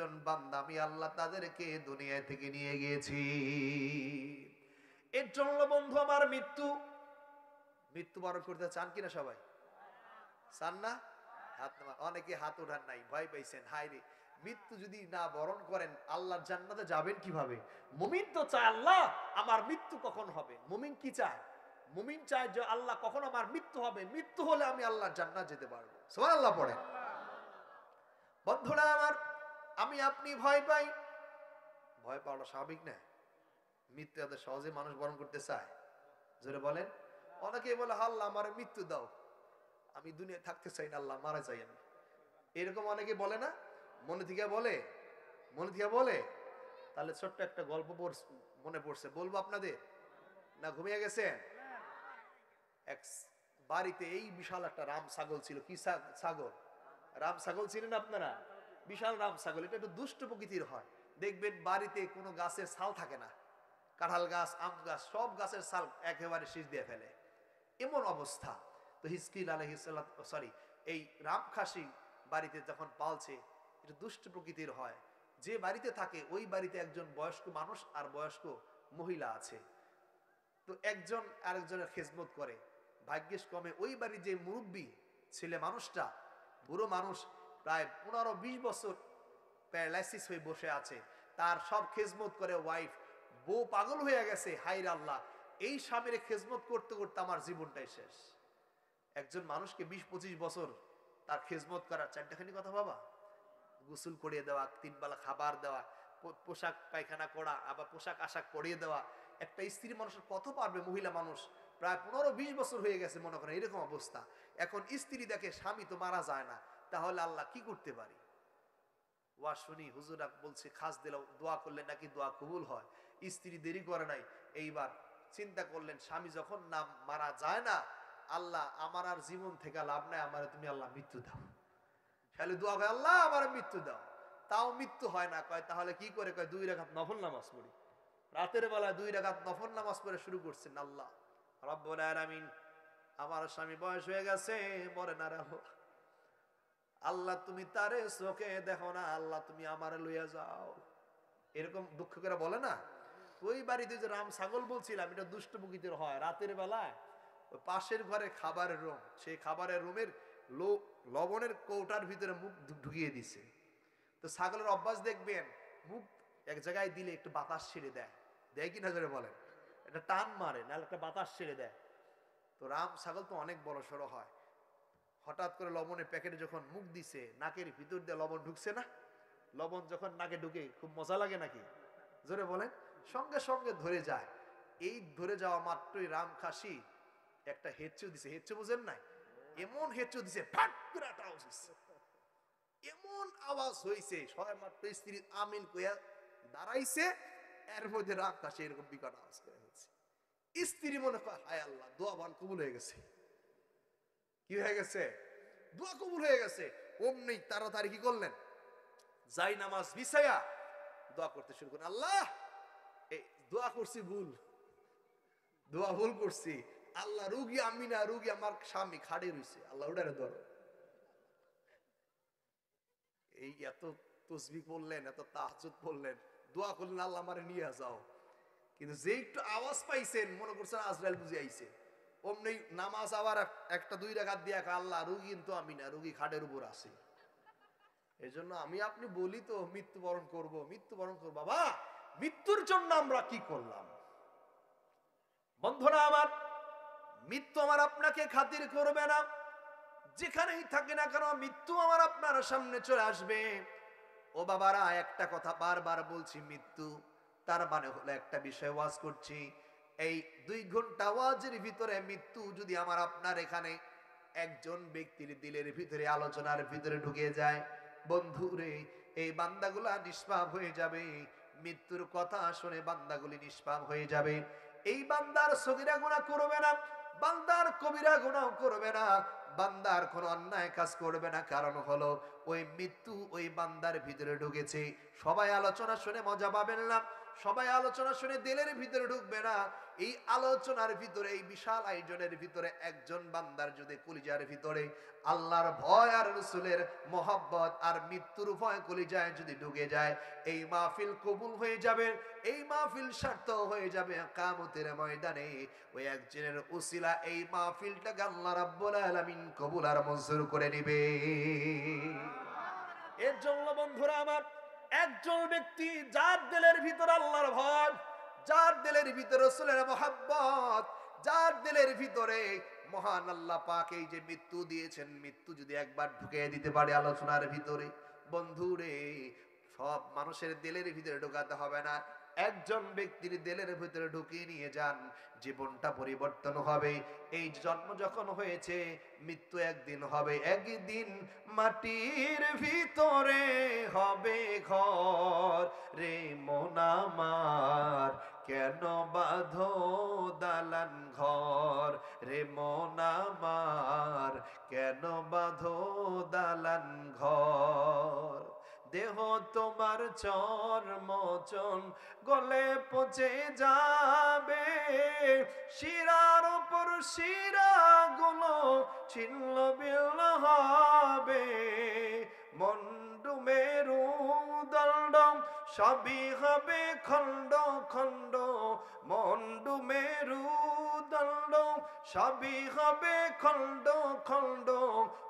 জন বান্দা আমি আল্লাহ তাদেরকে দুনিয়া থেকে নিয়ে গিয়েছি। এর জন্য বন্ধু আমার মৃত্যুবরণ করতে চান কিনা সবাই? চান না? হাত নামান। অনেকে হাত ওঠান নাই, ভয় পাইছেন। হায় রে, মৃত্যু যদি না বরণ করেন আল্লাহর জান্নাতে যাবেন কিভাবে? মুমিন তো চায় আল্লাহ আমার মৃত্যু কখন হবে। মুমিন কি চায়? মুমিন চায় যে আল্লাহ কখন আমার মৃত্যু হবে, মৃত্যু হলে আমি আল্লাহর জান্নাত যেতে পারবো। সুবহানাল্লাহ পড়েন। বন্ধুরা আমার, আমি আপনি ভয় পাই, ভয় পাওয়াটা স্বাভাবিক না? মৃত্যু এত সহজে মানুষ বরণ করতে চায়? জোরে বলেন। অনেকে বলে আল্লাহ আমার মৃত্যু দাও, আমি দুনিয়ায় থাকতে চাই না, আল্লাহ মারা যাই আমি। এরকম অনেকে বলে না? মনে থেকে বলে, মনে থেকে বলে। তাহলে ছোট্ট একটা গল্প মনে পড়ছে, বলবো আপনাদের? না ঘুমিয়ে গেছেন? এক বাড়িতে এই বিশাল একটা রাম ছাগল ছিল। কি ছাগল? রাম ছাগল ছিলেন আপনারা? বিশাল রাম ছাগল। এটা একটু দুষ্ট প্রকৃতির হয়। দেখবেন বাড়িতে কোনো গাছের ছাল থাকে না, কাঁঠাল গাছ, আম গাছ, সব গাছের ছাল একেবারে শীষ দিয়ে ফেলে, এমন অবস্থা। তো হিজকিল আলাইহিসসালাম, সরি, এই রামখাসি বাড়িতে যখন পালছে, এটা দুষ্ট প্রকৃতির হয়। যে বাড়িতে থাকে ওই বাড়িতে একজন বয়স্ক মানুষ আর বয়স্ক মহিলা আছে। তো একজন আরেকজনের খেজমত করে। ভাগ্যেশ কমে ওই বাড়ির যে মুরব্বী ছেলে মানুষটা, বুড়ো মানুষ, প্রায় 15-20 বছর প্যারালাইসিস হয়ে বসে আছে, তার সব খেজমত করে ওয়াইফ। বউ পাগল হয়ে গেছে, হায় রে আল্লাহ, এই স্বামীর খেজমত করতে করতে আমার জীবনটাই শেষ। একজন মানুষকে 20-25 বছর তার খেজমত করা, চারটাখানি কথা বাবা, গোসল করিয়ে দেওয়া, 3 বেলা খাবার দেওয়া, পোশাক পায়খানা করা, আবার পোশাক আশাক পরিয়ে দেওয়া, একটা স্ত্রী মানুষের কত পারবে? মহিলা মানুষ প্রায় 15-20 বছর হয়ে গেছে মনে করেন, এরকম অবস্থা। এখন স্ত্রী দেখে স্বামী তো মারা যায় না, তাহলে আল্লাহ কি করতে পারি? ওয়া শুনি হুজুরা বলছে খাস দিল, দোয়া করলে নাকি দোয়া কবুল হয়। স্ত্রী দেরি করে নাই, এইবার চিন্তা করলেন স্বামী যখন না মারা যায় না, আল্লাহ আমার আর জীবন থেকে লাভ নাই, আমার তুমি আল্লাহ মৃত্যু দাও। খালি দোয়া করে আল্লাহ আমার মৃত্যু দাও, তাও মৃত্যু হয় না। কয় তাহলে কি করে? কয় 2 রাকাত নফল নামাজ পড়ি। রাতের বেলা 2 রাকাত নফল নামাজ পড়ে শুরু করছেন, আল্লাহ রব্বুল আলামিন আমার স্বামী বয়স হয়ে গেছে, মরে না রে আল্লাহ, তুমি তারে চোখে দেখো না, আল্লাহ তুমি আমারে লইয়া যাও। এরকম দুঃখ করে বলে না? ওই বাড়িতে যে রাম ছাগল বলছিলাম, এটা দুষ্ট প্রকৃতির হয়। রাতের বেলায় ওই পাশের ঘরে খাবারের রুম, সেই খাবারের রুমের লবণের কৌটার ভিতরে মুখ ঢুকিয়ে দিছে। তো ছাগলের অভ্যাস দেখবেন, মুখ এক জায়গায় দিলে একটু বাতাস ছেড়ে দেয়, দেয় কিনা জোরে বলেন? এটা টান মারে, নাহলে একটা বাতাস ছেড়ে দেয়। তো রাম ছাগল তো অনেক বড় সড়ো হয়। হঠাৎ করে লবণের প্যাকেটে যখন মুখ দিছে, নাকের ভিতর দিয়ে লবণ ঢুকছে না? লবণ যখন নাকে ঢুকে খুব মজা লাগে নাকি? জোরে বলেন। সঙ্গে সঙ্গে ধরে যায়। এই ধরে যাওয়া মাত্রই রাম খাসি একটা হেঁচু দিছে। হেঁচু বুঝেন নাই? এমন হেঁচু দিছে, ফাট করে একটা আওয়াজ হইছে। এমন আওয়াজ হইছে, সবাই মাত্র স্ত্রী আমিন কইয়া দাঁড়াইছে, এর মধ্যে রাম খাসি এরকম বিকট আওয়াজ করে হচ্ছে। স্ত্রী মনে করে হায় আল্লাহ, দোয়া বান কবুল হয়ে গেছে। কি হয়ে গেছে? দোয়া কবুল হয়ে গেছে। অমনি তাড়াতাড়ি কি করলেন? যাই নামাজ বিছায়া দোয়া করতে শুরু করেন, আল্লাহ এই দোয়া করছি ভুল, দোয়া ভুল করছি, আল্লাহ রুগী আমি না, রুগী আমার স্বামী খাড়ে রইছে, আল্লাহ ওটারে ধরো। এই এত তসবিহ পড়লেন, এত তাহাজ্জুদ পড়লেন, দোয়া করলেন আল্লাহ আমারে নিয়ে যাও, কিন্তু যে একটু আওয়াজ পাইছেন মনে করছেন আজরাইল বুঝে আইছে। অমনি নামাজ আবার একটা 2 রাকাত দিয়া, আল্লাহ রুগী কিন্তু আমি না, রুগী খাটের উপর আছে। এই জন্য আমি আপনি বলি তো মৃত্যুবরণ করব, মৃত্যুবরণ করব। বাবা, মৃত্যুর জন্য আমরা কি করলাম? বন্ধুরা আমার, মৃত্যু আমার আপনাকে খাতির করবে না। যেখানেই থাকে না কেন মৃত্যু আমার আপনার সামনে চলে আসবে। ও বাবারা, একটা কথা বারবার বলছি, মৃত্যু তার মানে হলো একটা বিষয় ওয়াজ করছি, এই 2 ঘন্টা ওয়াজের ভিতরে মৃত্যু যদি আমার আপনার এখানে একজন ব্যক্তির দিলের ভিতরে, আলোচনার ভিতরে ঢুকে যায়, বন্ধুরে এই বান্দাগুলা নিষ্পাপ হয়ে যাবে। মৃত্যুর কথা শুনে বান্দাগুলি নিষ্পাপ হয়ে যাবে। এই বান্দার সগীরা গুনাহ করবে না, বান্দার কবিরা গুনাহ করবে না, বান্দার কোন অন্যায় কাজ করবে না। কারণ হলো ওই মৃত্যু ওই বান্দার ভিতরে ঢুকেছে। সবাই আলোচনা শুনে মজা পাবেন না, সবাই আলোচনা শুনে দিলের ভিতরে ঢুকবে না। এই আলোচনার ভিতরে, এই বিশাল আয়োজনের ভিতরে একজন বান্দার যদি কলিজার ভিতরে আল্লাহর ভয় আর রাসূলের মহব্বত আর মৃত্যুর ভয় কলিজায় যদি ঢুকে যায়, এই মাহফিল কবুল হয়ে যাবে, এই মাহফিল সার্থক হয়ে যাবে কিয়ামতের ময়দানে। ওই একজনের উসিলা এই মাহফিলটাকে আল্লাহ রাব্বুল আলামিন কবুল আর মঞ্জুর করে নেবে। এর জন্য বন্ধুরা আমার, একজন ব্যক্তি যার দিলের ভিতরে আল্লাহর ভয়, যার দিলের ভিতরে রাসূলের মহব্বত, যার দিলের ভিতরে মহান আল্লাহ পাক এই যে মৃত্যু দিয়েছেন, মৃত্যু যদি একবার ঢুকিয়ে দিতে পারে আলোচনার ভিতরে, বন্ধুরে সব মানুষের দিলের ভিতরে ঢোকাতে হবে না, একজন ব্যক্তির দিলের ভিতরে ঢুকিয়ে নিয়ে যান, জীবনটা পরিবর্তন হবে। এই জন্ম যখন হয়েছে, মৃত্যু একদিন হবে, একদিন মাটির ভিতরে হবে ঘর। রে মন আমার কেন বাঁধো দালান ঘর, রে মন আমার কেন বাঁধো দালান ঘর। দেহ তোমার চর্মচন গলে পচে যাবে, শিরার উপর শিরা গুলো ছিন্ন ভিন্ন হবে, মন্ডু মেরু দণ্ড সবই হবে খণ্ড খণ্ড, মন্ডু মেরু দণ্ড সবই হবে খণ্ড খণ্ড,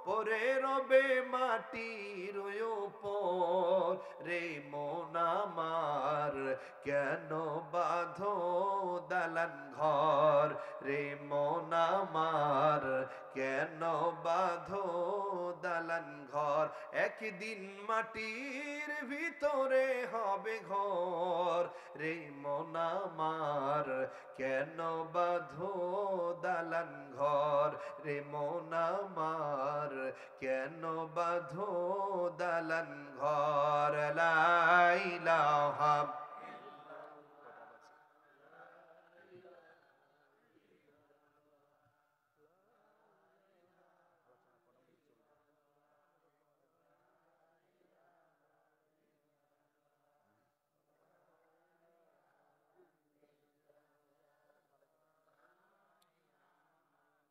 পরে রবে মাটির উপর। রে মন আমার কেন বাঁধো দালান ঘর, রে মন আমার কেন বাঁধো দালান ঘর। একদিন মাটির ভিতরে হবে ঘর, রে মন আমার কেন বাঁধো দালান ঘর, রে মন আমার কেন বাঁধো দালান ঘর। লা ইলাহা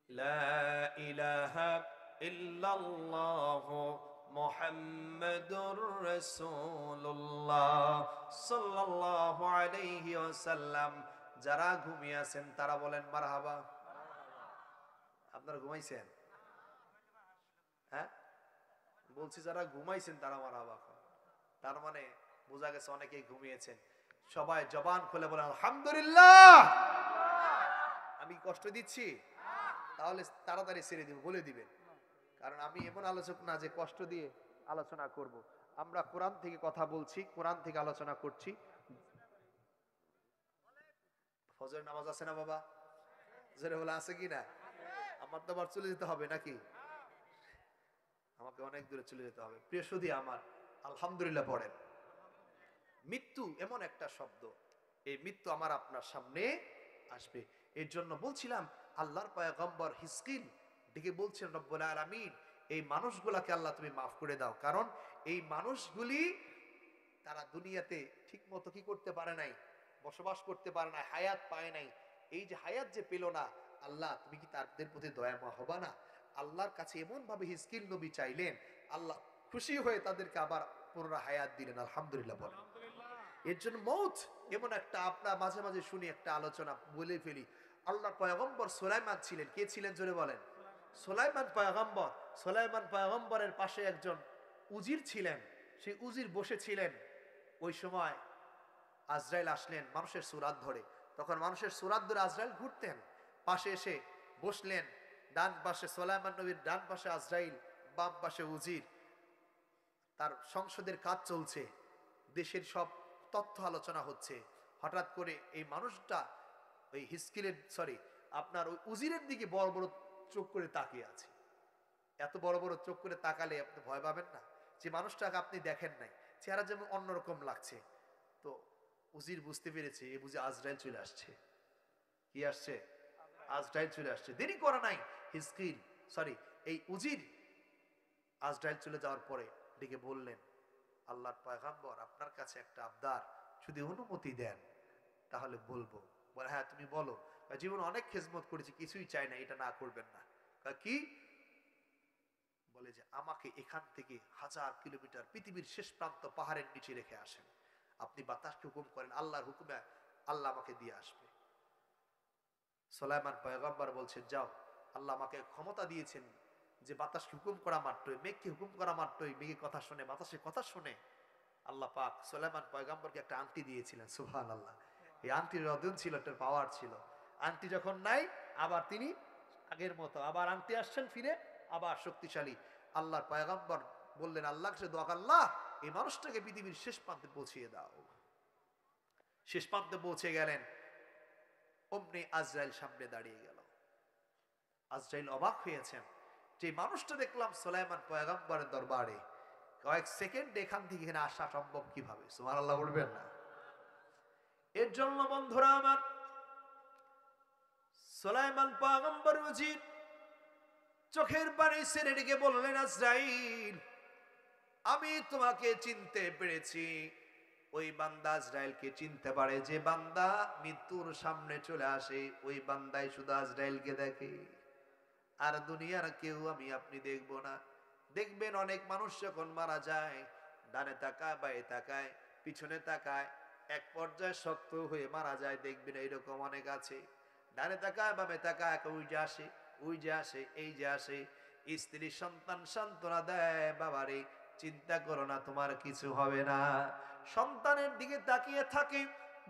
লা ইলাহা ইল্লাল্লাহু মুহাম্মাদুর রাসূলুল্লাহ সাল্লাল্লাহু আলাইহি ওয়াসাল্লাম। যারা ঘুমিয়ে আছেন তারা বলেন মারহাবা। আপনারা ঘুমাইছেন? হ্যাঁ, বলছি যারা ঘুমাইছেন তারা মারহাবা। তার মানে বোঝা গেছে অনেকেই ঘুমিয়েছেন। সবাই জবান খুলে বলেন আলহামদুলিল্লাহ। আমি কষ্ট দিচ্ছি? তাহলে তাড়াতাড়ি ছেড়ে দিব, বলে দিবেন, কারণ আমি এমন আলোচক না যে কষ্ট দিয়ে আলোচনা করব। আমরা কোরআন থেকে কথা বলছি, কোরআন থেকে আলোচনা করছি। ফজরের নামাজ আছে না বাবা? জোরে বলে আছে কি না? আমার তো আবার চলে যেতে হবে নাকি? আমাকে অনেক দূরে চলে যেতে হবে। প্রিয় সুধী আমার, আলহামদুলিল্লাহ পড়েন। মৃত্যু এমন একটা শব্দ, এই মৃত্যু আমার আপনার সামনে আসবে। এর জন্য বলছিলাম আল্লাহর পয়গম্বর হিজকিল ডেকে বলছেন রব্বুল আলামিন এই মানুষগুলাকে আল্লাহ তুমি মাফ করে দাও, কারণ এই মানুষগুলি তারা দুনিয়াতে ঠিক মতো কি করতে পারে নাই, বসবাস করতে পারে নাই, হায়াত পায় নাই। এই যে হায়াত যে পেল না, আল্লাহ তুমি কি তাদের প্রতি দয়াময় হবা না? আল্লাহর কাছে এমন ভাবে হিজকিল নবী চাইলেন, আল্লাহ খুশি হয়ে তাদেরকে আবার পুনরায় হায়াত দিলেন। আলহামদুলিল্লাহ বলেন। এর জন্য মৌত এমন একটা, আপনার মাঝে মাঝে শুনি একটা আলোচনা বলে ফেলি। আল্লাহর পয়গম্বর সুলাইমান ছিলেন। কে ছিলেন জোরে বলেন? সুলাইমান পয়গম্বর। সুলাইমান পয়গম্বরের পাশে একজন উজির ছিলেন। সেই উজির বসেছিলেন। ওই সময় আজরাইল আসলেন মানুষের সুরাত ধরে। তখন মানুষের সুরাত ধরে আজরাইল ঘুরতেন, পাশে এসে বসলেন। ডান পাশে সুলাইমান নবীর ডান পাশে আজরাইল, বাম পাশে উজির। তার সংসদের কাজ চলছে, দেশের সব তথ্য আলোচনা হচ্ছে। হঠাৎ করে এই মানুষটা ওই হিজকিলের আপনার ওই উজিরের দিকে বড় বড় চোখ করে তাকিয়ে আছে। এত বড় বড় চোখ করে তাকালে আপনি ভয় পাবেন না? যে মানুষটাকে আপনি দেখেন নাই, চেহারা যেমন অন্যরকম লাগছে। তো উজির বুঝতে পেরেছে এ বুঝে আজরাইল চলে আসছে। কি আসছে? আজরাইল চলে আসছে। দেরি করা নাই। হিজকিল এই উজির আজরাইল চলে যাওয়ার পরে ডেকে বললেন, আল্লাহর পয়গম্বর আপনার কাছে একটা আবদার, যদি অনুমতি দেন তাহলে বলবো। বলে হ্যাঁ তুমি বলো। জীবন অনেক খেজমত করেছি, কিছুই চাই না, এটা না করবেন না। কি? বলে যে আমাকে এখান থেকে 1000 কিলোমিটার পৃথিবীর শেষ প্রান্ত পাহাড়ের নিচে রেখে আসেন, আপনি বাতাসকে হুকুম করেন, আল্লাহর হুকুমে আল্লাহ আমাকে দিয়ে আসবে। সুলাইমান পয়গম্বর বলছেন যাও, আল্লাহ আমাকে ক্ষমতা দিয়েছেন যে বাতাসকে হুকুম করা মাত্রই, মেঘকে হুকুম করা মাত্রই মেঘের কথা শুনে, বাতাসের কথা শুনে আল্লাহ পাক সুলাইমান পয়গম্বরকে একটা আংটি দিয়েছিলেন। সুবহানাল্লাহ। এই আংটির ওজন ছিল, একটা পাওয়ার ছিল। আংটি যখন নাই, আবার তিনি আগের মতো আবার আংটি আসছেন ফিরে, আবার শক্তিশালী। আল্লাহর পয়গম্বর বললেন আল্লাহর কাছে দোয়া, আল্লাহ এই মানুষটাকে পৃথিবীর শেষ প্রান্তে পৌঁছিয়ে দাও। শেষ প্রান্তে পৌঁছে গেলেন, অমনি আজরাইল সামনে দাঁড়িয়ে গেল। আজরাইল অবাক হয়েছেন যে মানুষটা দেখলাম সুলাইমান পয়গম্বরের দরবারে, কয়েক সেকেন্ড এখান থেকে এখানে আসা সম্ভব কিভাবে? সুবহানাল্লাহ বলবেন না? এর জন্য বন্ধুরা আমার, সুলাইমান পয়গম্বর উজির চোখের পানি ছেড়ে রেখে বললেন আজরাইল আমি তোমাকে চিনতে পেরেছি। ওই বান্দা আজরাইলকে চিনতে পারে যে বান্দা মৃত্যুর সামনে চলে আসে, ওই বান্দাই শুধু আজরাইলকে দেখে, আর দুনিয়ার কেউ আমি আপনি দেখবো না। দেখবেন অনেক মানুষ যখন মারা যায়, ডানে তাকায় বায়ে তাকায় পিছনে তাকায়, এক পর্যায়ে শক্ত হয়ে মারা যায়। দেখবেন এইরকম অনেক আছে, ডানে তাকায় বামে তাকায়, ওই যে আসে ওই যে আসে এই যে আসে। স্ত্রী সন্তান সান্ত্বনা দেয়, বাবারে চিন্তা করো না, তোমার কিছু হবে না। সন্তানের দিকে তাকিয়ে থাকে,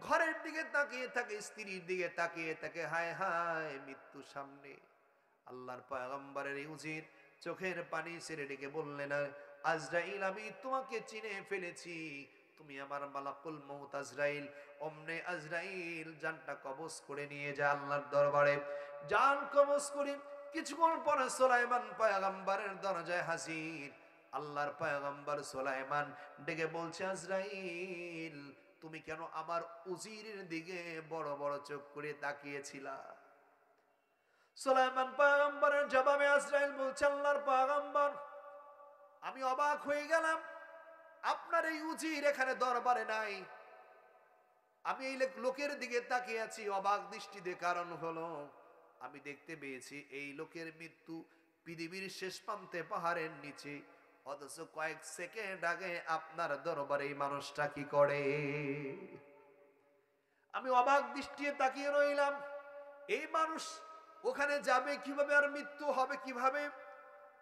ঘরের দিকে তাকিয়ে থাকে, স্ত্রীর দিকে তাকিয়ে থাকে, হায় হায় মৃত্যু সামনে। আল্লাহর পয়গম্বরের উজির চোখের পানি ছেড়ে ডেকে বললেন আজরাইল আমি তোমাকে চিনে ফেলেছি, তুমি আমার মালাকুল মউত আজরাইল। অমনে আজরাইল জানটা কবজ করে নিয়ে যায় আল্লাহর দরবারে। জান কবজ করে কিছুক্ষণ পরে সুলাইমান পয়গম্বরের দরজায় হাজির। আল্লাহর পয়গম্বর সুলাইমান ডেকে বলছে আজরাইল তুমি কেন আমার উজিরের দিকে বড় বড় চোখ করে তাকিয়েছিলা? সুলাইমান পয়গম্বরের জবাবে আজরাইল বলছে আল্লাহর পয়গম্বর আমি অবাক হয়ে গেলাম, আপনার এই উজির এখানে দরবারে নাই, আমি এই লোকের দিকে তাকিয়ে আছি অবাক দৃষ্টিতে। কারণ হলো আমি দেখতে পেয়েছি এই লোকের মৃত্যু পৃথিবীর শেষ প্রান্তে পাহাড়ের নিচে, অথচ কয়েক সেকেন্ড আগে আপনার দরবারে এই মানুষটা কি করে? আমি অবাক দৃষ্টিতে তাকিয়ে রইলাম, এই মানুষ ওখানে যাবে কিভাবে, আর মৃত্যু হবে কিভাবে?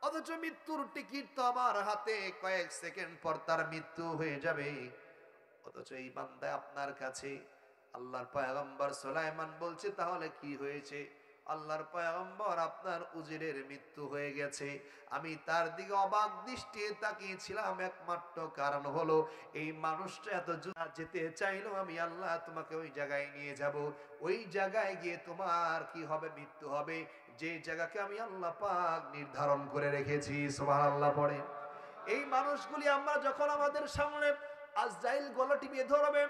অথচ মৃত্যুর টিকিট তো আমার হাতে, কয়েক সেকেন্ড পর তার মৃত্যু হয়ে যাবে। অথচ এই বান্দা আপনার কাছে। আল্লাহর পয়গম্বর সুলাইমান বলছে তাহলে কি হয়েছে? আল্লাহর পয়গম্বর আপনার উজিরের মৃত্যু হয়ে গেছে। আমি তার দিকে অবাক দৃষ্টি তাকিয়েছিলাম একমাত্র কারণ হলো এই মানুষটা এত যেতে চাইলো, আমি আল্লাহ তোমাকে ওই জায়গায় নিয়ে যাব। ওই জায়গায় গিয়ে তোমার কি হবে? মৃত্যু হবে, যে জায়গাকে আমি আল্লাহ পাক নির্ধারণ করে রেখেছি। সুবহানাল্লাহ পড়ে। এই মানুষগুলি আমরা যখন আমাদের সামনে আজরাইল গলা টিপে ধরবে,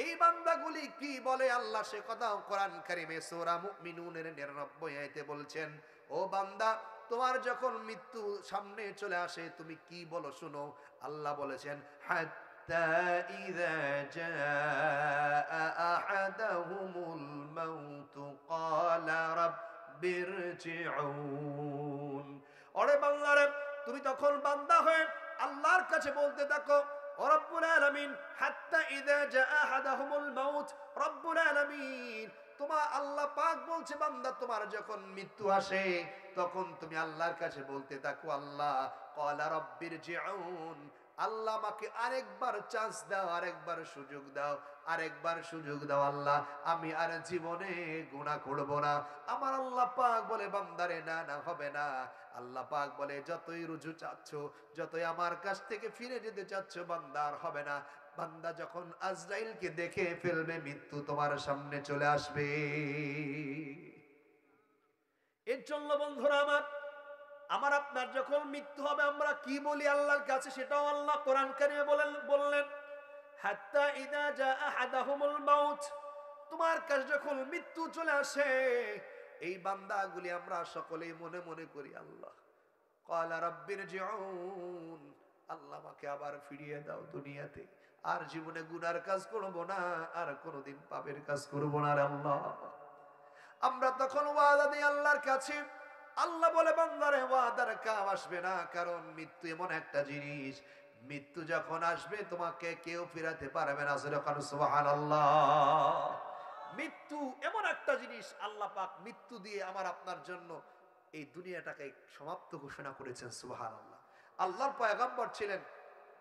এই বান্দাগুলি কি বলে আল্লাহ সে কথা কোরআন কারীমে সূরা মুমিনুনের 99 আয়াতে বলছেন, ও বান্দা তোমার যখন মৃত্যু সামনে চলে আসে তুমি কি বলো শুনো। আল্লাহ বলেছেন হাত্তা ইযা জাআ আহাদাহুমুল মাউত ক্বালা রাব্বিরজিউন। ওরে বান্দারে তুমি তখন বান্দা হয়ে আল্লাহর কাছে বলতে থাকো ও রব্বুল আলামিন হাত্তা ইযা জাআ আহাদাহুমুল মাউত, রব্বুল আলামিন তোমার আল্লাহ পাক বলছে বান্দা তোমার যখন মৃত্যু আসে তখন তুমি আল্লাহর কাছে বলতে থাকো আল্লাহ ক্বালা রাব্বিরজিউন, আল্লাহ আমাকে আরেকবার চান্স দাও, আরেকবার সুযোগ দাও, আরেকবার সুযোগ দাও আল্লাহ, আমি আর জীবনে গুনাহ করব না। আমার আল্লাহ পাক বলে বান্দারে না না হবে না। আল্লাহ পাক বলে যতই রুজু চাচ্ছ, যতই আমার কাছ থেকে ফিরে যেতে চাচ্ছ বান্দার হবে না। বান্দা যখন আজরাইলকে দেখে ফেলবে মৃত্যু তোমার সামনে চলে আসবে। এর জন্য বন্ধুরা আমার, আমার আপনার যখন মৃত্যু হবে আমরা কি বলি আল্লাহর কাছে সেটাও আল্লাহ কোরআন কারীমে বললেন হাত্তা ইযা জাআ আহাদাহুমুল মাউত, তোমার কাছে যখন মৃত্যু চলে আসে এই বান্দাগুলি আমরা সকলেই মনে মনে করি আল্লাহ ক্বালা রাব্বিরজিউন, আল্লাহ আমাকে আবার ফিরিয়ে দাও দুনিয়াতে, আর জীবনে গুনার কাজ করব না, আর কোনোদিন পাপের কাজ করব না রে আল্লাহ। আমরা তখন ওয়াদা দিই আল্লাহর কাছে, আল্লাহ বলে বান্দারে ওয়াদার কাম আসবে না, কারণ মৃত্যু এমন একটা জিনিস, মৃত্যু যখন আসবে তোমাকে কেউ ফিরাতে পারবে না। সুবহানাল্লাহ। মৃত্যু এমন একটা জিনিস, আল্লাহ পাক মৃত্যু দিয়ে আমার আপনার জন্য এই দুনিয়াটাকে সমাপ্ত ঘোষণা করেছেন। সুবহানাল্লাহ। আল্লাহর পয়গম্বর ছিলেন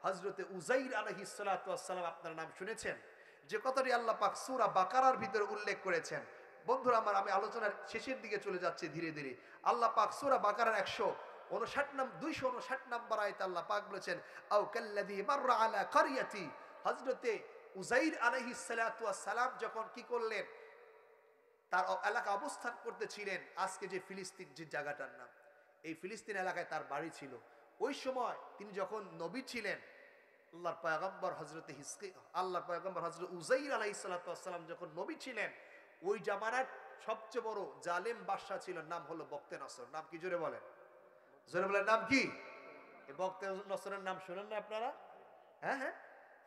হযরতে উযাইর আলাইহিস সালাতু ওয়াস সালাম। আপনার নাম শুনেছেন যে কথাটি আল্লাহ পাক সূরা বাকারার ভিতরে উল্লেখ করেছেন। বন্ধুরা আমার, আমি আলোচনার শেষের দিকে চলে যাচ্ছি ধীরে ধীরে। আল্লাহ পাক সূরা বাকারার 259 নম্বর আয়াতে আল্লাহ পাক বলেছেন, আও কাল্লাযী মাররা আলা কারয়াতি। হযরতে উযাইর আলাইহিস সালাতু ওয়াস সালাম যখন কি করলেন, তার এলাকা অবস্থান করতেছিলেন, আজকে যে ফিলিস্তিন যে জায়গাটার নাম, এই ফিলিস্তিন এলাকায় তার বাড়ি ছিল। ওই সময় তিনি যখন নবী ছিলেন, আল্লাহর পয়গম্বর হযরত উযাইর আলাইহিস সালাতু ওয়াস সালাম যখন নবী ছিলেন, ওই জামানার সবচেয়ে বড় জালেম বাদশা ছিল, নাম হলো বক্তে নসর। নাম কি জোরে বলেন, জোরে বলেন, নাম কি? এই বক্তে নসরের নাম শুনেন না আপনারা? হ্যাঁ হ্যাঁ,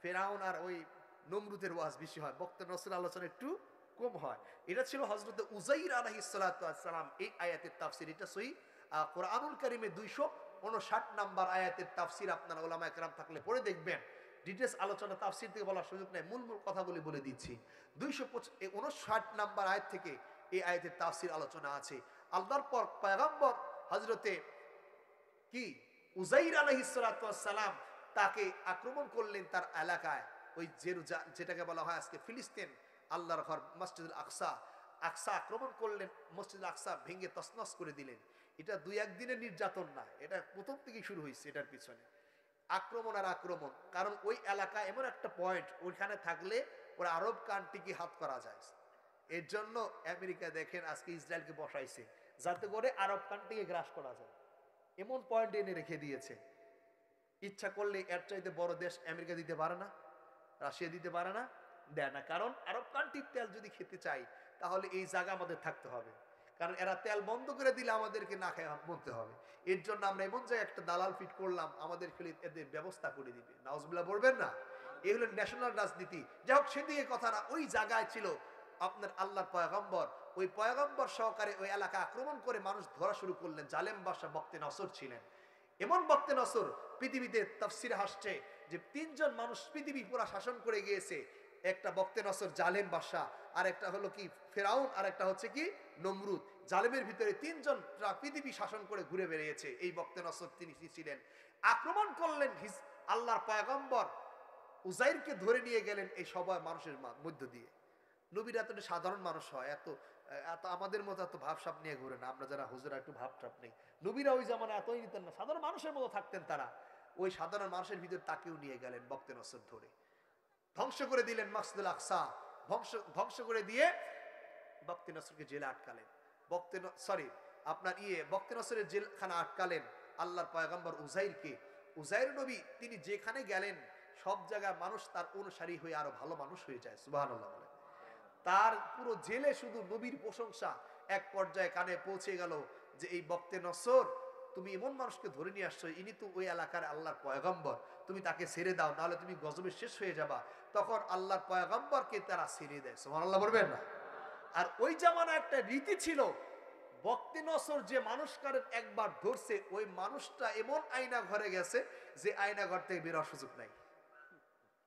ফেরাউন আর ওই নমরুদের ওয়াজ বেশি হয়, বক্তে নসরের আলোচনা একটু কম হয়। এটা ছিল হযরত উযাইর আলাইহিস সালাতু ওয়াস সালাম। এই আয়াতের তাফসীর, এটা সহিহ কোরআনুল কারীমে 259 নম্বর আয়াতের তাফসীর আপনারা উলামায়ে কেরাম থাকলে পড়ে দেখবেন। ডিটেইলস আলোচনা তাফসীর থেকে বলার সুযোগ নেই, মূল কথাগুলি বলে দিচ্ছি। 259 নম্বর আয়াত থেকে এই আয়াতের তাফসীর আলোচনা আছে। আল্লাহর পয়গম্বর হযরতে কি উযাইর আলাইহিস সালাতু ওয়াস সালাম তাকে আক্রমণ করলেন তার এলাকায়, ওই যেটাকে বলা হয় আজকে ফিলিস্তিন, আল্লাহর ঘর মসজিদুল আকসা। আকসা আক্রমণ করলেন, মসজিদুল আকসা ভেঙে তছনছ করে দিলেন। এটা দুই একদিনের নির্যাতন না, এটা প্রথম থেকেই শুরু হয়েছে। এটার পিছনে আক্রমণ আর আক্রমণ, কারণ ওই এলাকা এমন একটা পয়েন্ট, ওইখানে থাকলে ওরা আরব কান্ট্রিকে হাত করা যায়। এর জন্য আমেরিকা দেখেন আজকে ইসরায়েলকে বসাইছে, যাতে করে আরব কান্ট্রিকে গ্রাস করা যায়। এমন পয়েন্ট এনে রেখে দিয়েছে। ইচ্ছা করলে এর চাইতে বড় দেশ আমেরিকা দিতে পারে না, রাশিয়া দিতে পারে না, দেয় না। কারণ আরব কান্ট্রির তেল যদি খেতে চাই, তাহলে এই জায়গা আমাদের থাকতে হবে, কারণ এরা তেল বন্ধ করে দিলে আমাদেরকে না খেয়ে মরতে হবে। এর জন্য আমরা এমন জায়গায় একটা দালাল ফিট করলাম, আমাদের খেলে এদের ব্যবস্থা করে দিবে। নাউজুবিল্লাহ বলবেন না? এই হলো ন্যাশনাল রাজনীতি। যাই হোক, সেদিকে কথা না, ওই জায়গায় ছিল আপনার আল্লাহর পয়গম্বর। ওই পয়গম্বর সহকারে ওই এলাকা আক্রমণ করে মানুষ ধরা শুরু করলেন। জালেম বাদশা বক্তে নসর ছিলেন। এমন বক্তে নসর, পৃথিবীতে তাফসীরে আসছে যে 3 জন মানুষ পৃথিবী পুরা শাসন করে গিয়েছে। একটা বক্তে নসর জালেম বাদশা, আর একটা হলো কি ফেরাউন, আর একটা হচ্ছে কি নমরুদ। জালেমের ভিতরে 3 জন পৃথিবী শাসন করে ঘুরে বেরিয়েছে। এই বক্তে নসর তিনি ছিলেন। আক্রমণ করলেন আল্লাহর পয়গম্বর উযাইরকে ধরে নিয়ে গেলেন এই সবাই মানুষের মধ্য দিয়ে। নবীরা এত সাধারণ মানুষ হয়, এত এত আমাদের মতো এত ভাবসাপ নিয়ে ঘুরে না। আমরা যারা হুজুরা একটু ভাবসাপ নেই, নবীরা ওই জামানে এতই নিতেন না, সাধারণ মানুষের মতো থাকতেন তারা। ওই সাধারণ মানুষের ভিতর তাকেও নিয়ে গেলেন বক্তে নসর ধরে, ধ্বংস করে দিলেন মসজিদুল আকসা। ধ্বংস করে দিয়ে বক্তে নসরকে জেলে আটকালেন। বক্তে নসরের জেলখানা আটকালেন আল্লাহর পয়গম্বর উযাইরকে। উযাইর নবী তিনি যেখানে গেলেন, সব জায়গায় মানুষ তার অনুসারী হয়ে আরো ভালো মানুষ হয়ে যায়। সুবহানাল্লাহ বলেন। তার পুরো জেলে শুধু নবীর প্রশংসা। এক পর্যায়ে কানে পৌঁছে গেল যে এই বক্তে নসর, তুমি এমন মানুষকে ধরে নিয়ে আসছো, ইনি তো ওই এলাকার আল্লাহর পয়গম্বর, তুমি তাকে ছেড়ে দাও, নাহলে তুমি গজবে শেষ হয়ে যাবা। তখন আল্লাহর পয়গম্বরকে তারা ছেড়ে দেয়। সুবহানাল্লাহ বলবেন না? আর ওই জামানা একটা রীতি ছিল, বক্তে নসর যে মানুষকারের একবার ধরছে, ওই মানুষটা এমন আয়না ঘরে গেছে যে আয়না ঘর থেকে বেরোর সুযোগ নাই।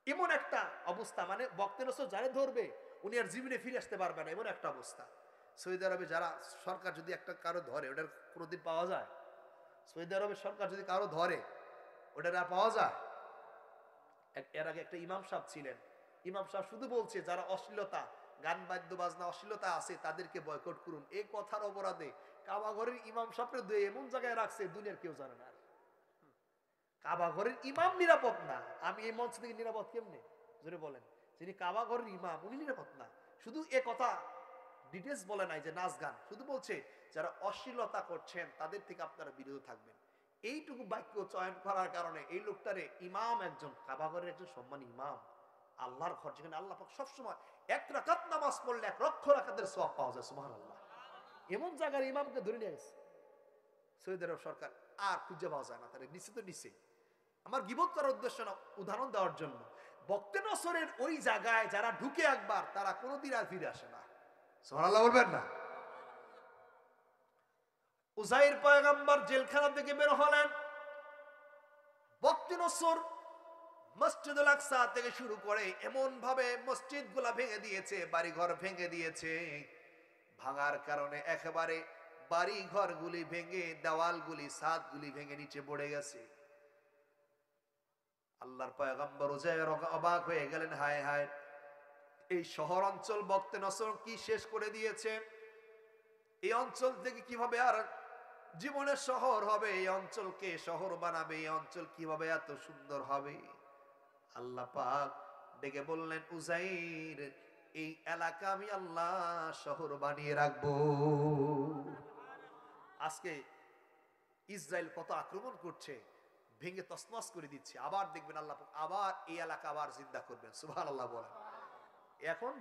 এমন একটা অবস্থা, মানে বক্তে নসর যারে ধরবে উনি আর জীবনে ফিরে আসতে পারবে না, এমন একটা অবস্থা। সৌদি আরবে যারা সরকার যদি একটা কারো ধরে, ওটার কোনোদিন পাওয়া যায়? সৌদি আরবের সরকার যদি কারো ধরে, ওটার আর পাওয়া যায়? এর আগে একটা ইমাম সাহেব ছিলেন, ইমাম সাহেব শুধু বলছে যারা অশ্লীলতা, গান বাদ্য বাজনা অশ্লীলতা আছে তাদেরকে বয়কট করুন। এই কথার অপরাধে কাবা ঘরের ইমাম সাহেবের দুই এমন জায়গায় রাখছে দুনিয়ার কেউ জানে না। কাবা ঘরের ইমাম নিরাপদ না, আমি এই মঞ্চ থেকে নিরাপদ কেমনে? জোরে বলেন। যিনি কাবা ঘরের ইমাম উনি নিরাপদ না। শুধু এ কথা ডিটেলস বলে নাই যে নাচ গান, শুধু বলছে যারা অশ্লীলতা করছেন তাদের থেকে আপনারা বিরত থাকবেন। এইটুকু বাক্য চয়ন করার কারণে এই লোকটারে ইমাম, একজন কাবা ঘরের একজন সম্মানী ইমাম, আল্লাহর ঘর যেখানে আল্লাহ পাক সবসময় 1 রাকাত নামাজ পড়লে 1 লক্ষ রাকাতের সওয়াব পাওয়া যায়। সুবহানাল্লাহ। এমন জায়গার ইমামকে ধরে নিয়ে গেছে সৌদি আরব সরকার, আর খুঁজে পাওয়া যায় না। তারা নিচে তো নিচে। আমার গীবত করার উদ্দেশ্য না, উদাহরণ দেওয়ার জন্য বক্তে নসরের ওই জায়গায় যারা ঢুকে একবার তারা কোনোদিন আর ফিরে আসে না। সুবহানাল্লাহ বলবেন না? উজাইর পয়গম্বর জেলখানা থেকে বের হলেন। বক্তে নসর মসজিদুল আকসা থেকে শুরু করে এমন ভাবে মসজিদ গুলা ভেঙে দিয়েছে, বাড়িঘর ভেঙে দিয়েছে, ভাঙার কারণে একেবারে বাড়ি ঘরগুলি ভেঙে, দেওয়ালগুলি, ছাদগুলি ভেঙে নিচে পড়ে গেছে। আল্লাহর পয়গম্বর উজাইর অবাক হয়ে গেলেন, হায় হায়, এই শহর অঞ্চল বক্তে নসর কি শেষ করে দিয়েছে। এই অঞ্চল থেকে কিভাবে আর জীবনের শহর হবে, এই অঞ্চলকে শহর বানাবে, এই অঞ্চল কিভাবে এত সুন্দর হবে। আল্লাহ পাক ডেকে বললেন, উজাইর, এই এলাকা আমি আল্লাহ শহর বানিয়ে রাখবো। আজকে ইসরায়েল কত আক্রমণ করছে, ভেঙে তছনছ করে দিচ্ছে, আবার দেখবেন আল্লাহ আবার এই এলাকা আবার জিন্দা করবেন। সুবহানাল্লাহ বলেন। এখন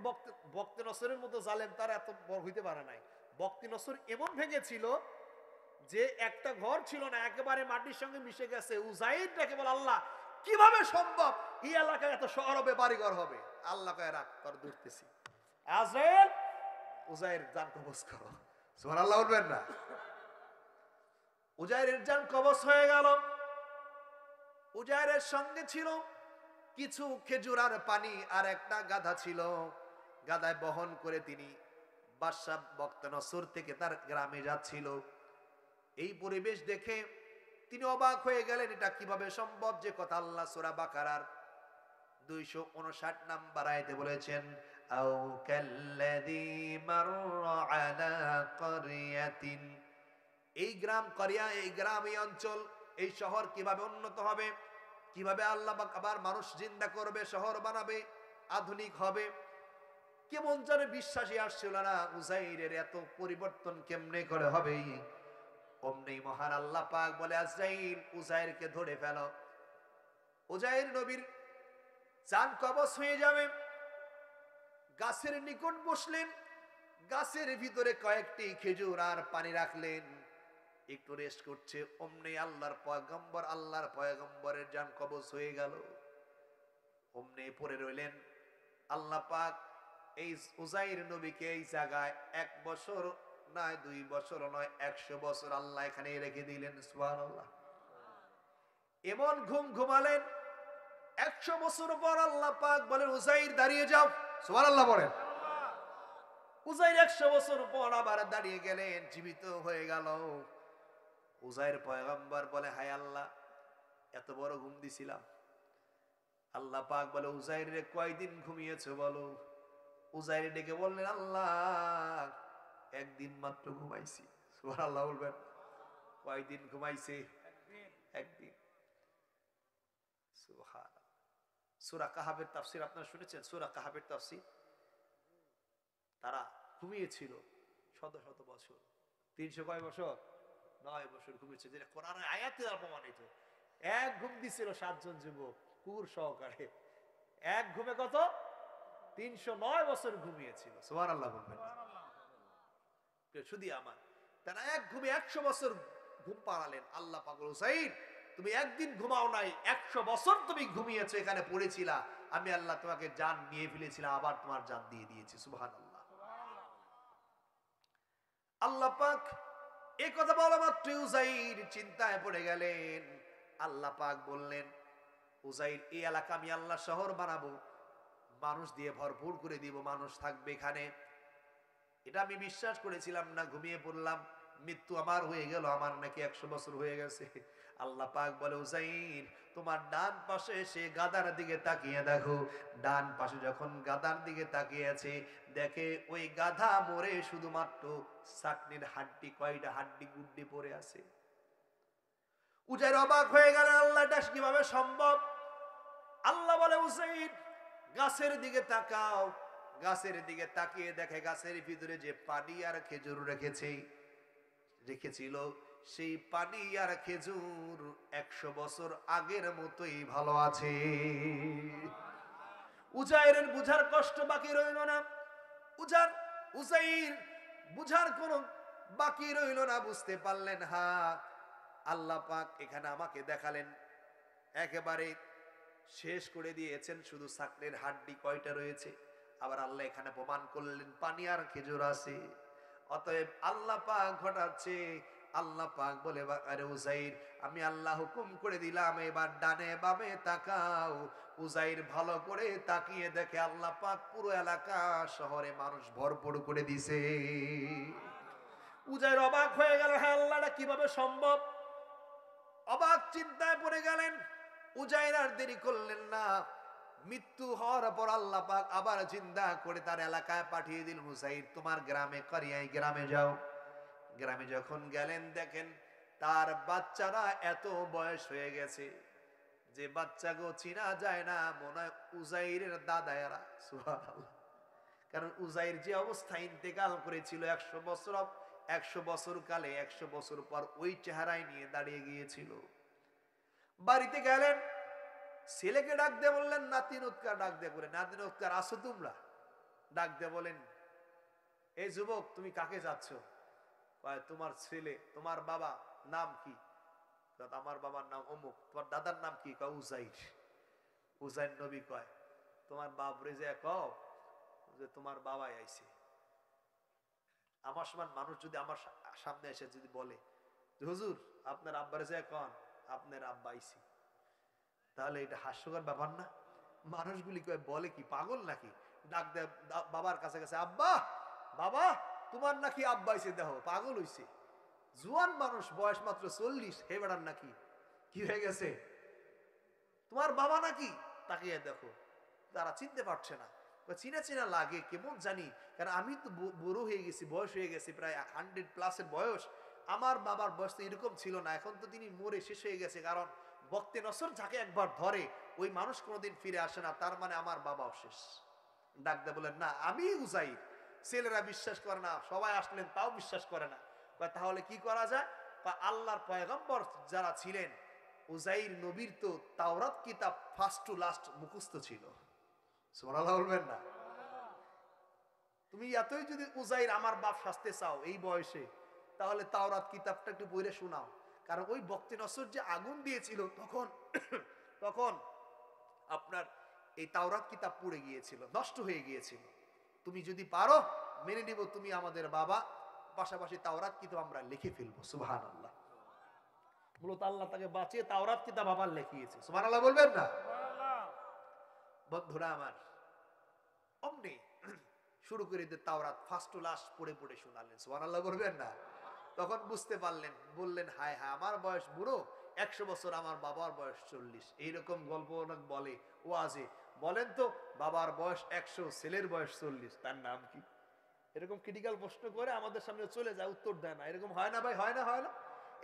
বক্তে নসরের মতো জালেম তারা এত বড় হইতে পারে নাই। বক্তে নসর এমন ভেঙেছিল যে একটা ঘর ছিল না, একেবারে মাটির সঙ্গে মিশে গেছে। উজাইরটাকে বলে, আল্লাহ কিভাবে সম্ভব এই এলাকায় এত শহর হবে, বাড়িঘর হবে। আল্লাহ কয়, রাখ, তোর ধরতেছি। আজরাইল, উজাইর জান কবজ করো। সুবহানাল্লাহ বলবেন না? উজাইরের জান কবজ হয়ে গেল। উজাইরের সঙ্গে ছিল কিছু খেজুর আর পানি, আর একটা গাধা ছিল। গাধায় বহন করে তিনি বাদশা বক্তে নসর থেকে তার গ্রামে যাচ্ছিল। এই পরিবেশ দেখে তিনি অবাক হয়ে গেলেন, এটা কিভাবে সম্ভব, যে কথা আল্লাহ সূরা বাকারার 259 নাম্বার আয়াতে বলেছেন, আও কাল্লাযী মাররা আলা ক্বরিয়াতিন। এই গ্রাম করিয়া, এই গ্রাম, এই অঞ্চল, এই শহর কিভাবে উন্নত হবে, কিভাবে আল্লাহ পাক আবার মানুষ জিন্দা করবে, শহর বানাবে, আধুনিক হবে। কেমন যেন বিশ্বাসী আসছিল না, উজাইরের এত পরিবর্তন কেমনে করে হবে। অমনি মহান আল্লাহ পাক বলে, আজরাইল, উজাইরকে ধরে ফেলো। উজাইর নবীর জান কবজ হয়ে যাবে। গাছের নিকট বসলেন, গাছের ভিতরে কয়েকটি খেজুর আর পানি রাখলেন, একটু রেস্ট করছে। অমনি আল্লাহর পয়গম্বরের জান কবজ হয়ে গেল। অমনি পড়ে রইলেন। আল্লাহ পাক এই উজাইর নবীকে এই জায়গায় 1 বছর নয়, 2 বছর নয়, 100 বছর আল্লাহ এখানে রেখে দিলেন। সুবহানাল্লাহ। এমন ঘুম ঘুমালেন, 100 বছর পর আল্লাহ পাক বলেন, উজাইর দাঁড়িয়ে যাও। সুবহানাল্লাহ বলেন। উজাইর 100 বছর পর আবার দাঁড়িয়ে গেলেন, জীবিত হয়ে গেল। উজাইর পয়গম্বর বলে, হায় আল্লাহ, এত বড় ঘুম দিছিলাম। আল্লাহ পাক বলে, উজাইর রে, কয়দিন ঘুমিয়েছো বলো। উজাইর ডেকে বললেন, আল্লাহ, একদিন মাত্র ঘুমাইছি। সুবহানাল্লাহ বলবেন। কয়দিন ঘুমাইছে? একদিন। সুবহানাল্লাহ। সূরা কাহাফের তাফসীর আপনারা শুনেছেন? সূরা কাহাফের তাফসীর, তারা ঘুমিয়েছিল শত শত বছর। 300 কয় বছর? 9 বছর ঘুমিয়েছে, যেটা কোরআনের আয়াতে প্রমাণিত। এক ঘুম দিছিল 7 জন যুবক কুকুর সহকারে। এক ঘুমে কত? 309 বছর ঘুমিয়েছিল। সুবহানাল্লাহ বলবেন। শুধু আমার, তারা এক ঘুমে 100 বছর ঘুম পাড়ালেন। আল্লাহ পাক বলেন, উসাইর, তুমি একদিন ঘুমাও নাই, 100 বছর তুমি ঘুমিয়েছো, এখানে পড়েছিলা, আমি আল্লাহ তোমাকে জান নিয়ে ফেলেছিলাম, আবার তোমার জান দিয়ে দিয়েছি। সুবহানাল্লাহ। আল্লাহ পাক এই কথা বলা মাত্র উজাইর চিন্তায় পড়ে গেলেন। আল্লাহ পাক বললেন, উজাইর, এই এলাকা আমি আল্লাহ শহর বানাবো, মানুষ দিয়ে ভরপুর করে দিব, মানুষ থাকবে এখানে। এটা আমি বিশ্বাস করেছিলাম না, ঘুমিয়ে পড়লাম, মৃত্যু আমার হয়ে গেল, আমার নাকি 100 বছর হয়ে গেছে। আল্লাহ পাক বলে, উজাইর, তোমার ডান পাশে এসে গাদার দিকে তাকিয়ে দেখো। ডান পাশে যখন গাদার দিকে তাকিয়ে আছে, দেখে ওই গাধা মরে শুধুমাত্র চাকনির হাড্ডি, কয়টা হাড্ডি গুড্ডি পড়ে আছে। উজাইর অবাক হয়ে গেল, আল্লাহ, এটা কিভাবে সম্ভব? আল্লাহ বলে, উজাইর, গাছের দিকে তাকাও। গাছের দিকে তাকিয়ে দেখে গাছের ভিতরে যে পানি আর খেজুর রেখেছিল, সেই পানি আর খেজুর 100 বছর আগের মতোই ভালো আছে। উজাইরের বুঝার কষ্ট বাকি রইল না। উজাইর বুঝার কোন বাকি রইল না, বুঝতে পারলেন, হ্যাঁ, আল্লাহ পাক এখানে আমাকে দেখালেন একেবারে শেষ করে দিয়েছেন, শুধু সাকনের হাড্ডি কয়টা রয়েছে। আবার আল্লাহ এখানে প্রমাণ করলেন পানি আর খেজুর আছে। অতএব আল্লাহ পাক ঘটাচ্ছে, আল্লাহ পাক বলে আরে উজাইর, আমি আল্লাহ হুকুম করে দিলাম এবার ডানে বামে তাকাও। উজাইর ভালো করে তাকিয়ে দেখে আল্লাহ পাক পুরো এলাকা শহরে মানুষ ভরপুর করে দিছে। উজাইর অবাক হয়ে গেল, হ্যাঁ আল্লাহটা কিভাবে সম্ভব? অবাক চিন্তায় পড়ে গেলেন। উজাইর আর দেরি করলেন না, মৃত্যু হওয়ার পর আল্লাহ পাক আবার জিন্দা করে তার এলাকায় পাঠিয়ে দিলেন। উজাইর তোমার গ্রামে করিয়াই গ্রামে যাও। গ্রামে যখন গেলেন দেখেন তার বাচ্চারা এত বয়স হয়ে গেছে যে বাচ্চাগো চিনা যায় না, মনে হয় উজাইরের দাদায়েরা। সুবহানাল্লাহ। কারণ উজাইর যে অবস্থায় ইন্তেকাল করেছিল 100 বছর, 100 বছর কালে 100 বছর পর ওই চেহারায় নিয়ে দাঁড়িয়ে গিয়েছিল। বাড়িতে গেলেন, ছেলেকে ডাক দিয়ে বললেন, নাতিনুৎকার ডাক দিয়ে বলেন, নাতিনুৎকার আসো তোমরা? ডাক দিয়ে বলেন, এই যুবক তুমি কাকে যাচ্ছ? কয় তোমার ছেলে। তোমার বাবা নাম কি? আমার বাবার নাম অমুক। তোমার দাদার নাম কি? কয় উজাইর। উজাইর নবী কয় তোমার বাপরে যে কও যে তোমার বাবাই আইছে। আমার সমান মানুষ যদি আমার সামনে এসে যদি বলে যে হুজুর আপনার আব্বারে যে কন আপনার আব্বা আইছে, তাহলে এটা হাস্যকর ব্যাপার না? মানুষগুলি কয় বলে কি, পাগল নাকি? ডাক দেয় বাবার কাছে কাছে, আব্বা, বাবা তোমার নাকি আব্বা আইছে, দেখো পাগল হইছে। জুয়ান মানুষ, বয়স মাত্র 40, হে বেড়ার নাকি কি হয়ে গেছে? তোমার বাবা নাকি? তাকিয়ে দেখো, তারা চিনতে পারছে না। চিনা চিনা লাগে কেমন জানি, কারণ আমি তো বড় হয়ে গেছি, বয়স হয়ে গেছে প্রায় 100+ বয়স। আমার বাবার বয়স তো এরকম ছিল না, এখন তো তিনি মরে শেষ হয়ে গেছে। কারণ বক্তে নসর যাকে একবার ধরে ওই মানুষ কোনোদিন ফিরে আসে না, তার মানে আমার বাবাও শেষ। ডাক দে বলেন, না আমি উজাইর। ছেলেরা বিশ্বাস করে না, সবাই আসলেন তাও বিশ্বাস করে না। তাহলে কি করা যায়? আল্লাহর পয়গম্বর যারা ছিলেন, উজাইর নবীর তো তাওরাত কিতাব ফার্স্ট টু লাস্ট মুখস্থ ছিল। সুবহানাল্লাহ বলবেন না? তুমি এতই যদি উজাইর আমার বাপ শাস্তে চাও এই বয়সে, তাহলে তাওরাত কিতাবটা একটু পড়ে শোনাও। কারণ ওই বক্তে নসর যে আগুন দিয়েছিল তখন তখন আপনার এই তাওরাত কিতাব পুড়ে গিয়েছিল, নষ্ট হয়ে গিয়েছিল। তুমি যদি পারো মেনে নিব তুমি আমাদের বাবা, পাশাপাশি তাওরাত কিতাব আমরা লিখে ফেলবো। সুবহানাল্লাহ। মূলত আল্লাহ তাকে বাঁচিয়ে তাওরাত কিতাব আবার লিখিয়েছে। সুবহানাল্লাহ বলবেন না? বন্ধুরা আমার, অমনি শুরু করে দিয়ে তাওরাত ফার্স্ট টু লাস্ট পড়ে পড়ে শোনালেন। সুবহানাল্লাহ বলবেন না? তখন বুঝতে পারলেন, বললেন হায় হায় আমার বয়স বুড়ো, 100 বছর, আমার বাবার বয়স 40। এইরকম গল্প অনেক বলে ওয়াজে। বলেন তো বাবার বয়স 100, ছেলের বয়স 40, তার নাম কি? এরকম ক্রিটিক্যাল প্রশ্ন করে আমাদের সামনে চলে যায়, উত্তর দেয় না। এরকম হয় না ভাই? হয় না? হয় না?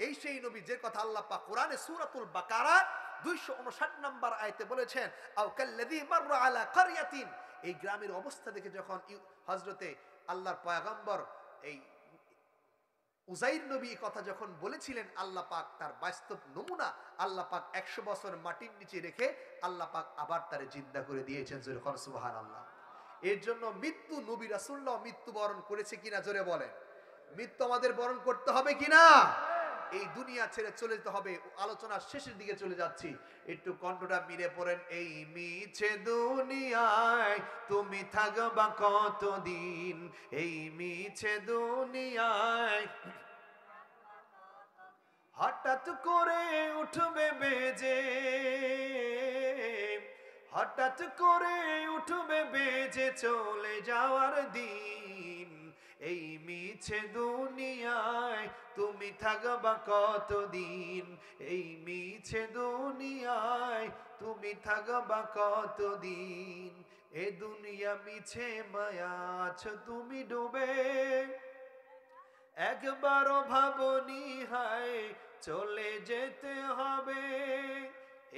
এই সেই নবী যে কথা আল্লাহ পাক কোরআনে সূরাতুল বাকারা 259 নম্বর আয়াতে বলেছেন, আও কাল্লাযী মাররা আলা ক্বরিয়াতিন। এই গ্রামের অবস্থা দেখে যখন হযরতে আল্লাহর পয়গম্বর এই উজাইর নবী কথা যখন বলেছিলেন, আল্লাহ পাক তার বাস্তব নমুনা আল্লাহ পাক 100 বছর মাটির নিচে রেখে আল্লাহ পাক আবার তারে জিন্দা করে দিয়েছেন। জোরে বলেন সুবহানাল্লাহ। এর জন্য মৃত্যু, নবী রাসূলুল্লাহ মৃত্যু বরণ করেছে কিনা জোরে বলেন। মৃত্যু আমাদের বরণ করতে হবে কিনা? এই দুনিয়া ছেড়ে চলে যেতে হবে। আলোচনার শেষের দিকে চলে যাচ্ছি, একটু কণ্ঠটা মিলে পড়েন। এই মিছে দুনিয়ায় তুমি থাকবা কতদিন, এই মিছে দুনিয়ায় হঠাৎ করে উঠবে বেজে, হঠাৎ করে উঠবে বেজে চলে যাওয়ার দিন। এই মিছে দুনিয়ায় তুমি থাকবা কতদিন, এই মিছে দুনিয়ায় তুমি থাকবা কতদিন। এ দুনিয়া মিছে মায়া আছো তুমি ডুবে, একবারও ভাবনি হায় চলে যেতে হবে।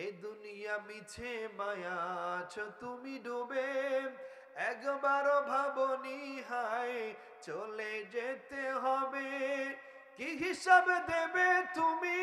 এ দুনিয়া মিছে মায়া আছো তুমি ডুবে, একবারও ভাবনি হায় চলে যেতে হবে। কি হিসাব দেবে তুমি